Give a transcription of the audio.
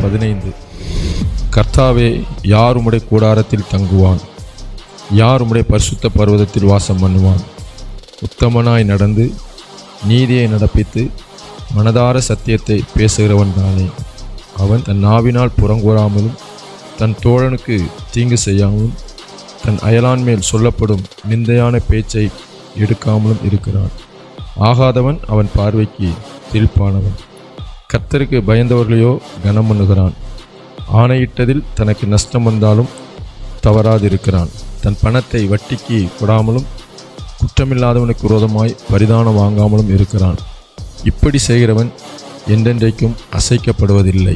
15. கர்த்தாவே, யார் உம்முடைய கூடாரத்தில் தங்குவான்? யார் உம்முடைய பரிசுத்த பர்வதத்தில் வாசம் பண்ணுவான்? உத்தமனாய் நடந்து நீதியை நடப்பித்து மனதார சத்தியத்தை பேசுகிறவன் தானே. அவன் தன் நாவினால் புறங்கூறாமலும் தன் தோழனுக்கு தீங்கு செய்யாமலும் தன் அயலான் மேல் சொல்லப்படும் நிந்தையான பேச்சை எடுக்காமலும் இருக்கிறான். ஆகாதவன் அவன் பார்வைக்கு திரிப்பானவன். கர்த்தருக்கு பயந்தவர்களையோ கனம் பண்ணுகிறான். ஆணையிட்டதில் தனக்கு நஷ்டம் வந்தாலும் தவறாதிருக்கிறான். தன் பணத்தை வட்டிக்கு கொடாமலும் குற்றமில்லாதவனுக்கு விரோதமாய் பரிதானம் வாங்காமலும் இருக்கிறான். இப்படி செய்கிறவன் என்றென்றைக்கும் அசைக்கப்படுவதில்லை.